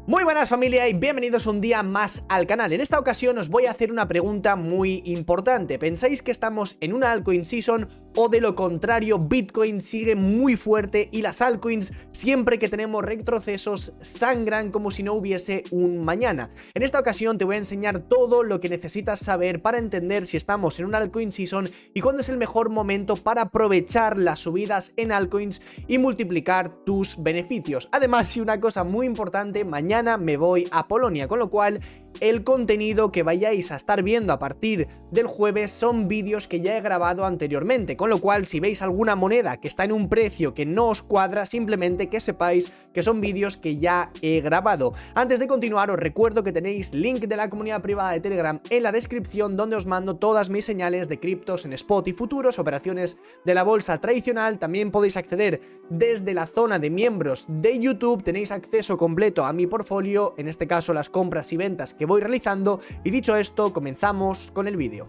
Muy buenas familia y bienvenidos un día más al canal. En esta ocasión os voy a hacer una pregunta muy importante. ¿Pensáis que estamos en una altcoin season o de lo contrario Bitcoin sigue muy fuerte y las altcoins siempre que tenemos retrocesos sangran como si no hubiese un mañana? En esta ocasión te voy a enseñar todo lo que necesitas saber para entender si estamos en una altcoin season y cuándo es el mejor momento para aprovechar las subidas en altcoins y multiplicar tus beneficios. Además, y una cosa muy importante, mañana me voy a Polonia, con lo cual el contenido que vayáis a estar viendo a partir del jueves son vídeos que ya he grabado anteriormente, con lo cual si veis alguna moneda que está en un precio que no os cuadra, simplemente que sepáis que son vídeos que ya he grabado. Antes de continuar os recuerdo que tenéis link de la comunidad privada de Telegram en la descripción, donde os mando todas mis señales de criptos en spot y futuros, operaciones de la bolsa tradicional. También podéis acceder desde la zona de miembros de YouTube, tenéis acceso completo a mi portfolio, en este caso las compras y ventas que voy realizando. Y dicho esto, comenzamos con el vídeo.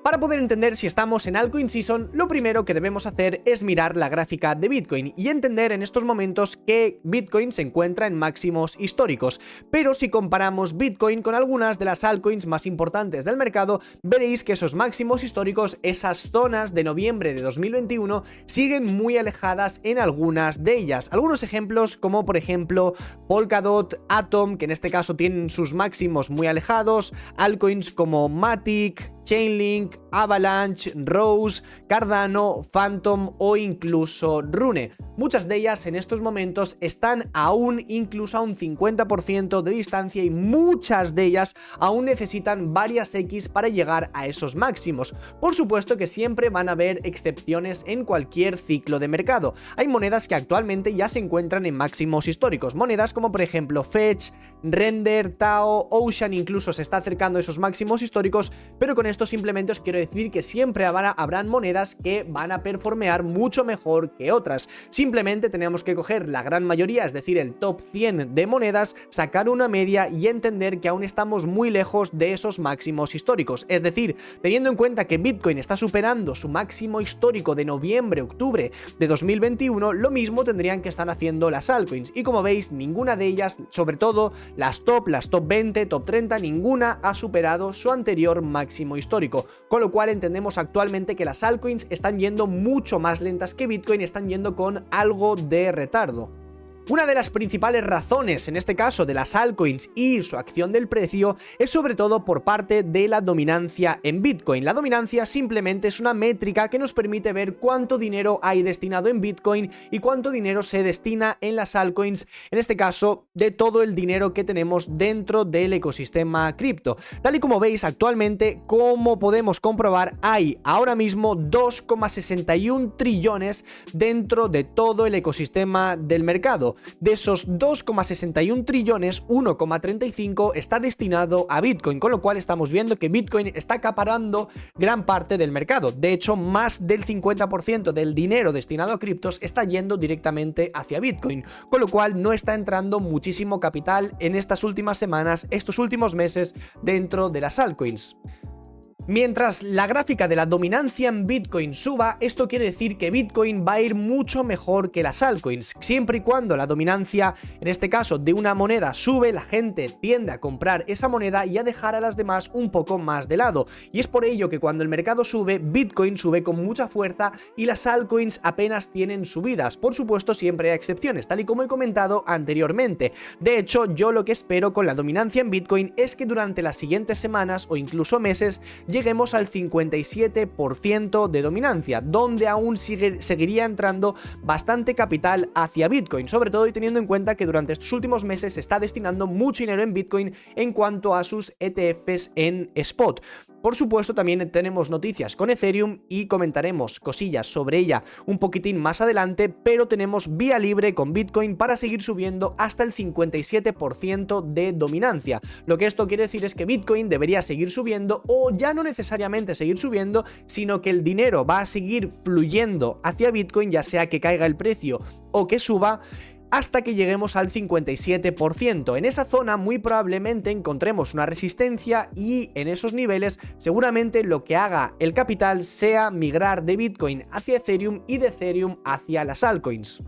Para poder entender si estamos en altcoin season, lo primero que debemos hacer es mirar la gráfica de Bitcoin y entender en estos momentos que Bitcoin se encuentra en máximos históricos. Pero si comparamos Bitcoin con algunas de las altcoins más importantes del mercado, veréis que esos máximos históricos, esas zonas de noviembre de 2021, siguen muy alejadas en algunas de ellas. Algunos ejemplos como por ejemplo Polkadot, Atom, que en este caso tienen sus máximos muy alejados, altcoins como Matic, Chainlink, Avalanche, Rose, Cardano, Phantom o incluso Rune. Muchas de ellas en estos momentos están aún incluso a un 50% de distancia y muchas de ellas aún necesitan varias X para llegar a esos máximos. Por supuesto que siempre van a haber excepciones en cualquier ciclo de mercado. Hay monedas que actualmente ya se encuentran en máximos históricos. Monedas como por ejemplo Fetch, Render, Tao, Ocean incluso se está acercando a esos máximos históricos, pero con esto simplemente os quiero decir que siempre habrán monedas que van a performear mucho mejor que otras. Simplemente tenemos que coger la gran mayoría, es decir, el top 100 de monedas, sacar una media y entender que aún estamos muy lejos de esos máximos históricos. Es decir, teniendo en cuenta que Bitcoin está superando su máximo histórico de noviembre-octubre de 2021, lo mismo tendrían que estar haciendo las altcoins. Y como veis, ninguna de ellas, sobre todo las top 20, top 30, ninguna ha superado su anterior máximo histórico. Con lo cual entendemos actualmente que las altcoins están yendo mucho más lentas que Bitcoin, están yendo con algo de retardo. Una de las principales razones, en este caso de las altcoins y su acción del precio, es sobre todo por parte de la dominancia en Bitcoin. La dominancia simplemente es una métrica que nos permite ver cuánto dinero hay destinado en Bitcoin y cuánto dinero se destina en las altcoins, en este caso de todo el dinero que tenemos dentro del ecosistema cripto. Tal y como veis actualmente, como podemos comprobar, hay ahora mismo 2,61 trillones dentro de todo el ecosistema del mercado. De esos 2,61 trillones, 1,35 está destinado a Bitcoin, con lo cual estamos viendo que Bitcoin está acaparando gran parte del mercado. De hecho, más del 50% del dinero destinado a criptos está yendo directamente hacia Bitcoin, con lo cual no está entrando muchísimo capital en estas últimas semanas, estos últimos meses dentro de las altcoins. Mientras la gráfica de la dominancia en Bitcoin suba, esto quiere decir que Bitcoin va a ir mucho mejor que las altcoins. Siempre y cuando la dominancia, en este caso de una moneda, sube, la gente tiende a comprar esa moneda y a dejar a las demás un poco más de lado. Y es por ello que cuando el mercado sube, Bitcoin sube con mucha fuerza y las altcoins apenas tienen subidas. Por supuesto, siempre hay excepciones, tal y como he comentado anteriormente. De hecho, yo lo que espero con la dominancia en Bitcoin es que durante las siguientes semanas o incluso meses lleguemos al 57% de dominancia, donde aún seguiría entrando bastante capital hacia Bitcoin, sobre todo y teniendo en cuenta que durante estos últimos meses se está destinando mucho dinero en Bitcoin en cuanto a sus ETFs en spot. Por supuesto, también tenemos noticias con Ethereum y comentaremos cosillas sobre ella un poquitín más adelante, pero tenemos vía libre con Bitcoin para seguir subiendo hasta el 57% de dominancia. Lo que esto quiere decir es que Bitcoin debería seguir subiendo, o ya no necesariamente seguir subiendo, sino que el dinero va a seguir fluyendo hacia Bitcoin, ya sea que caiga el precio o que suba, hasta que lleguemos al 57%. En esa zona muy probablemente encontremos una resistencia y en esos niveles seguramente lo que haga el capital sea migrar de Bitcoin hacia Ethereum y de Ethereum hacia las altcoins.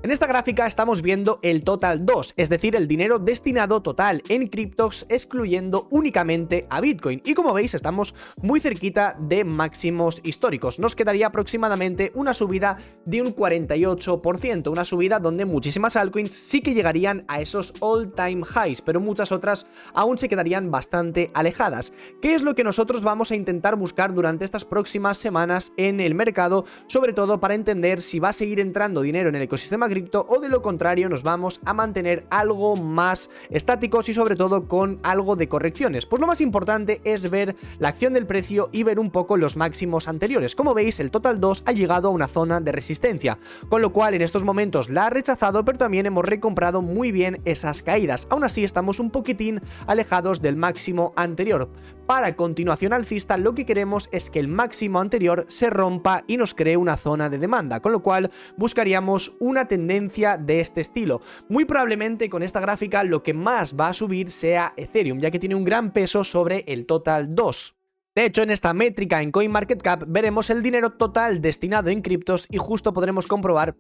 En esta gráfica estamos viendo el total 2, es decir, el dinero destinado total en criptos excluyendo únicamente a Bitcoin. Y como veis, estamos muy cerquita de máximos históricos. Nos quedaría aproximadamente una subida de un 48%, una subida donde muchísimas altcoins sí que llegarían a esos all-time highs, pero muchas otras aún se quedarían bastante alejadas. ¿Qué es lo que nosotros vamos a intentar buscar durante estas próximas semanas en el mercado? Sobre todo para entender si va a seguir entrando dinero en el ecosistema cripto o de lo contrario nos vamos a mantener algo más estáticos y sobre todo con algo de correcciones. Pues lo más importante es ver la acción del precio y ver un poco los máximos anteriores. Como veis, el total 2 ha llegado a una zona de resistencia, con lo cual en estos momentos la ha rechazado, pero también hemos recomprado muy bien esas caídas. Aún así estamos un poquitín alejados del máximo anterior. Para continuación alcista lo que queremos es que el máximo anterior se rompa y nos cree una zona de demanda, con lo cual buscaríamos una tendencia de este estilo. Muy probablemente con esta gráfica lo que más va a subir sea Ethereum, ya que tiene un gran peso sobre el total 2. De hecho, en esta métrica en CoinMarketCap veremos el dinero total destinado en criptos y justo podremos comprobar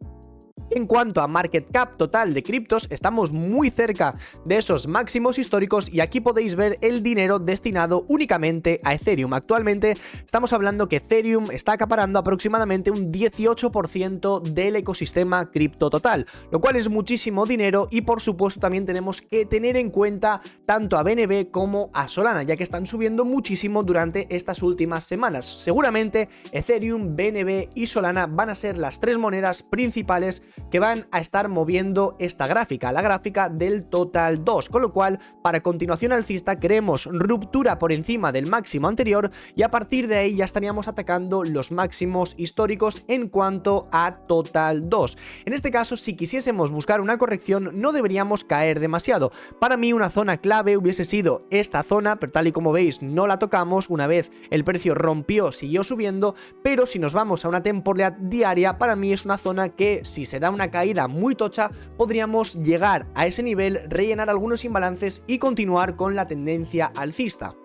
en cuanto a market cap total de criptos, estamos muy cerca de esos máximos históricos y aquí podéis ver el dinero destinado únicamente a Ethereum. Actualmente estamos hablando que Ethereum está acaparando aproximadamente un 18% del ecosistema cripto total, lo cual es muchísimo dinero y por supuesto también tenemos que tener en cuenta tanto a BNB como a Solana, ya que están subiendo muchísimo durante estas últimas semanas. Seguramente Ethereum, BNB y Solana van a ser las tres monedas principales que van a estar moviendo esta gráfica, la gráfica del total 2, con lo cual para continuación alcista queremos ruptura por encima del máximo anterior y a partir de ahí ya estaríamos atacando los máximos históricos en cuanto a total 2. En este caso, si quisiésemos buscar una corrección no deberíamos caer demasiado. Para mí una zona clave hubiese sido esta zona, pero tal y como veis no la tocamos. Una vez el precio rompió, siguió subiendo, pero si nos vamos a una temporalidad diaria, para mí es una zona que si se da una caída muy tocha podríamos llegar a ese nivel, rellenar algunos imbalances y continuar con la tendencia alcista.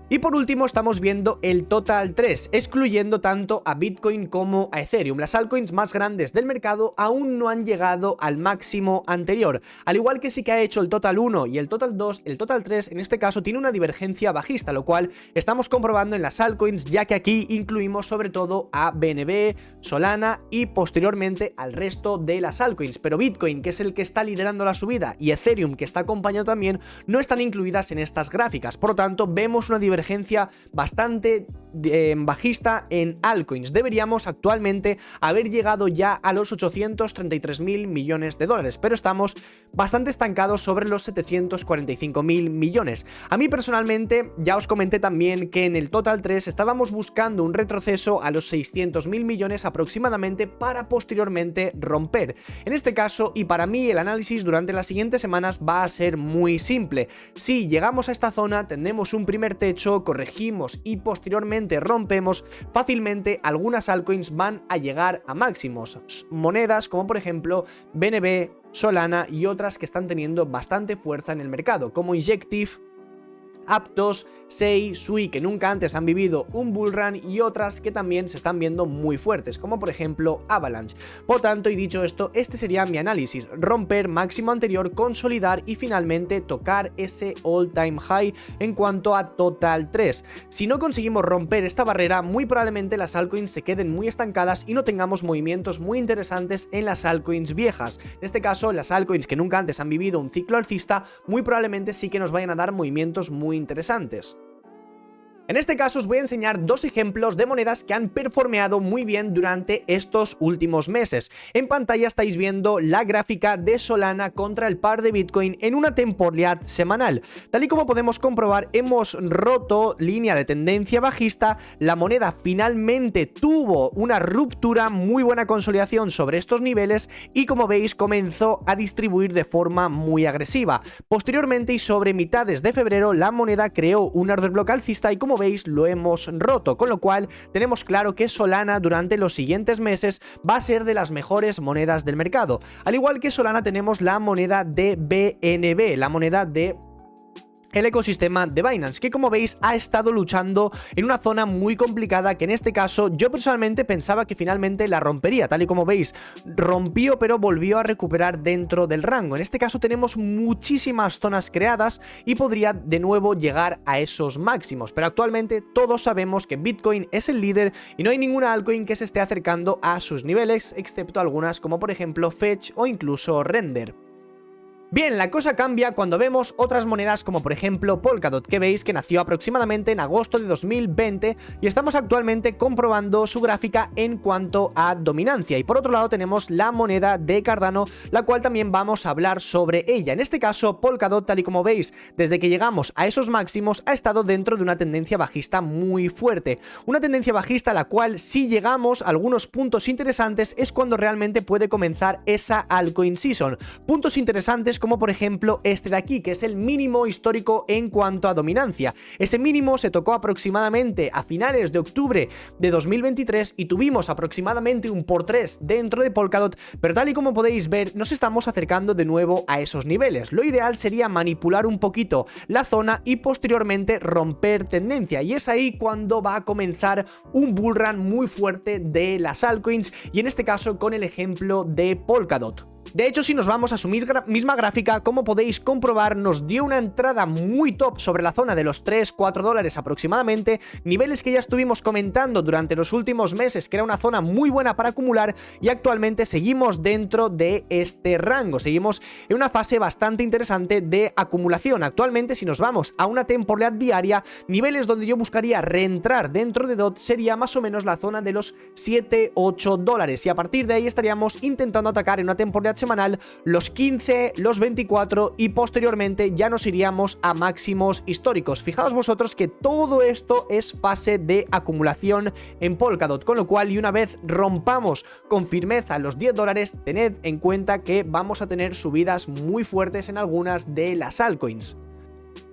Y por último estamos viendo el total 3, excluyendo tanto a Bitcoin como a Ethereum. Las altcoins más grandes del mercado aún no han llegado al máximo anterior. Al igual que sí que ha hecho el total 1 y el total 2, el total 3 en este caso tiene una divergencia bajista, lo cual estamos comprobando en las altcoins, ya que aquí incluimos sobre todo a BNB, Solana y posteriormente al resto de las altcoins. Pero Bitcoin, que es el que está liderando la subida, y Ethereum, que está acompañado también, no están incluidas en estas gráficas. Por lo tanto, vemos una divergencia bastante bajista en altcoins. Deberíamos actualmente haber llegado ya a los 833.000 millones de dólares, pero estamos bastante estancados sobre los 745.000 millones. A mí personalmente ya os comenté también que en el total 3 estábamos buscando un retroceso a los 600.000 millones aproximadamente para posteriormente romper. En este caso, y para mí el análisis durante las siguientes semanas va a ser muy simple. Si llegamos a esta zona, tenemos un primer techo, corregimos y posteriormente rompemos, fácilmente algunas altcoins van a llegar a máximos. Monedas como por ejemplo BNB, Solana y otras que están teniendo bastante fuerza en el mercado, como Injective, Aptos, Sei, Sui, que nunca antes han vivido un bullrun, y otras que también se están viendo muy fuertes, como por ejemplo Avalanche. Por tanto, y dicho esto, este sería mi análisis: romper máximo anterior, consolidar y finalmente tocar ese all time high en cuanto a total 3. Si no conseguimos romper esta barrera, muy probablemente las altcoins se queden muy estancadas y no tengamos movimientos muy interesantes en las altcoins viejas. En este caso, las altcoins que nunca antes han vivido un ciclo alcista, muy probablemente sí que nos vayan a dar movimientos muy interesantes. En este caso os voy a enseñar dos ejemplos de monedas que han performeado muy bien durante estos últimos meses. En pantalla estáis viendo la gráfica de Solana contra el par de Bitcoin en una temporalidad semanal. Tal y como podemos comprobar, hemos roto línea de tendencia bajista, la moneda finalmente tuvo una ruptura, muy buena consolidación sobre estos niveles y como veis comenzó a distribuir de forma muy agresiva. Posteriormente y sobre mitades de febrero la moneda creó un order block alcista y como como veis lo hemos roto, con lo cual tenemos claro que Solana durante los siguientes meses va a ser de las mejores monedas del mercado. Al igual que Solana tenemos la moneda de BNB, la moneda de el ecosistema de Binance, que como veis ha estado luchando en una zona muy complicada, que en este caso yo personalmente pensaba que finalmente la rompería, tal y como veis rompió pero volvió a recuperar dentro del rango. En este caso tenemos muchísimas zonas creadas y podría de nuevo llegar a esos máximos, pero actualmente todos sabemos que Bitcoin es el líder y no hay ninguna altcoin que se esté acercando a sus niveles, excepto algunas como por ejemplo Fetch o incluso Render. Bien, la cosa cambia cuando vemos otras monedas como por ejemplo Polkadot, que veis que nació aproximadamente en agosto de 2020 y estamos actualmente comprobando su gráfica en cuanto a dominancia. Y por otro lado tenemos la moneda de Cardano, la cual también vamos a hablar sobre ella. En este caso Polkadot, tal y como veis, desde que llegamos a esos máximos ha estado dentro de una tendencia bajista muy fuerte. Una tendencia bajista a la cual si llegamos a algunos puntos interesantes es cuando realmente puede comenzar esa altcoin season. Puntos interesantes como por ejemplo este de aquí, que es el mínimo histórico en cuanto a dominancia. Ese mínimo se tocó aproximadamente a finales de octubre de 2023 y tuvimos aproximadamente un por 3 dentro de Polkadot, pero tal y como podéis ver nos estamos acercando de nuevo a esos niveles. Lo ideal sería manipular un poquito la zona y posteriormente romper tendencia, y es ahí cuando va a comenzar un bullrun muy fuerte de las altcoins, y en este caso con el ejemplo de Polkadot. De hecho, si nos vamos a su misma gráfica, como podéis comprobar, nos dio una entrada muy top sobre la zona de los 3-4 dólares aproximadamente, niveles que ya estuvimos comentando durante los últimos meses, que era una zona muy buena para acumular, y actualmente seguimos dentro de este rango, seguimos en una fase bastante interesante de acumulación. Actualmente, si nos vamos a una temporalidad diaria, niveles donde yo buscaría reentrar dentro de DOT sería más o menos la zona de los 7-8 dólares, y a partir de ahí estaríamos intentando atacar en una temporalidad semanal los 15, los 24 y posteriormente ya nos iríamos a máximos históricos. Fijaos vosotros que todo esto es fase de acumulación en Polkadot, con lo cual y una vez rompamos con firmeza los 10 dólares, tened en cuenta que vamos a tener subidas muy fuertes en algunas de las altcoins.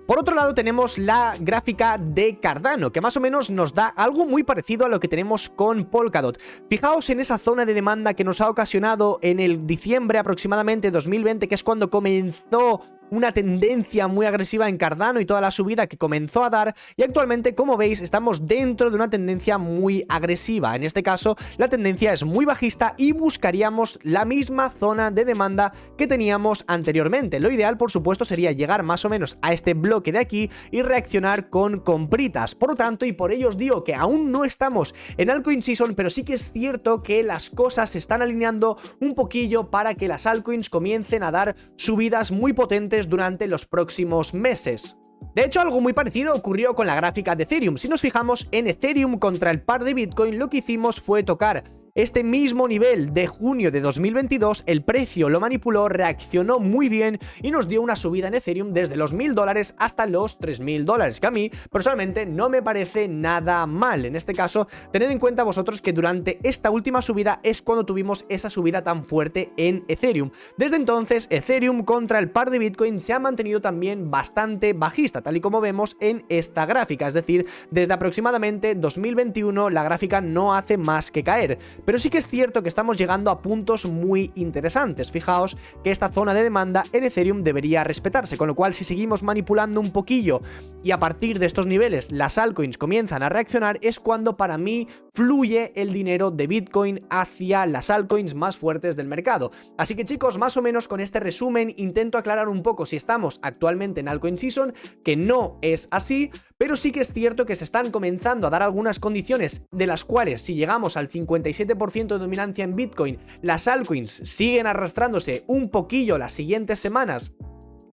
Por otro lado tenemos la gráfica de Cardano, que más o menos nos da algo muy parecido a lo que tenemos con Polkadot. Fijaos en esa zona de demanda que nos ha ocasionado en el diciembre aproximadamente 2020, que es cuando comenzó una tendencia muy agresiva en Cardano y toda la subida que comenzó a dar, y actualmente, como veis, estamos dentro de una tendencia muy agresiva. En este caso la tendencia es muy bajista y buscaríamos la misma zona de demanda que teníamos anteriormente. Lo ideal, por supuesto, sería llegar más o menos a este bloque de aquí y reaccionar con compritas. Por lo tanto, y por ello os digo que aún no estamos en altcoin season, pero sí que es cierto que las cosas se están alineando un poquillo para que las altcoins comiencen a dar subidas muy potentes durante los próximos meses. De hecho, algo muy parecido ocurrió con la gráfica de Ethereum. Si nos fijamos en Ethereum contra el par de Bitcoin, lo que hicimos fue tocar este mismo nivel de junio de 2022, el precio lo manipuló, reaccionó muy bien y nos dio una subida en Ethereum desde los $1000 hasta los $3000, que a mí personalmente no me parece nada mal. En este caso, tened en cuenta vosotros que durante esta última subida es cuando tuvimos esa subida tan fuerte en Ethereum. Desde entonces, Ethereum contra el par de Bitcoin se ha mantenido también bastante bajista, tal y como vemos en esta gráfica, es decir, desde aproximadamente 2021 la gráfica no hace más que caer. Pero sí que es cierto que estamos llegando a puntos muy interesantes. Fijaos que esta zona de demanda en Ethereum debería respetarse, con lo cual si seguimos manipulando un poquillo y a partir de estos niveles las altcoins comienzan a reaccionar, es cuando para mí fluye el dinero de Bitcoin hacia las altcoins más fuertes del mercado. Así que chicos, más o menos con este resumen intento aclarar un poco si estamos actualmente en altcoin season, que no es así, pero sí que es cierto que se están comenzando a dar algunas condiciones de las cuales si llegamos al 57% de dominancia en Bitcoin, las altcoins siguen arrastrándose un poquillo las siguientes semanas,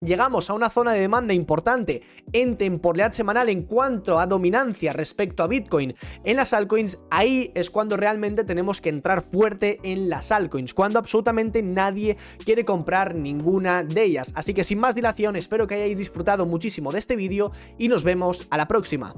llegamos a una zona de demanda importante en temporalidad semanal en cuanto a dominancia respecto a Bitcoin en las altcoins, ahí es cuando realmente tenemos que entrar fuerte en las altcoins, cuando absolutamente nadie quiere comprar ninguna de ellas. Así que sin más dilación, espero que hayáis disfrutado muchísimo de este vídeo y nos vemos a la próxima.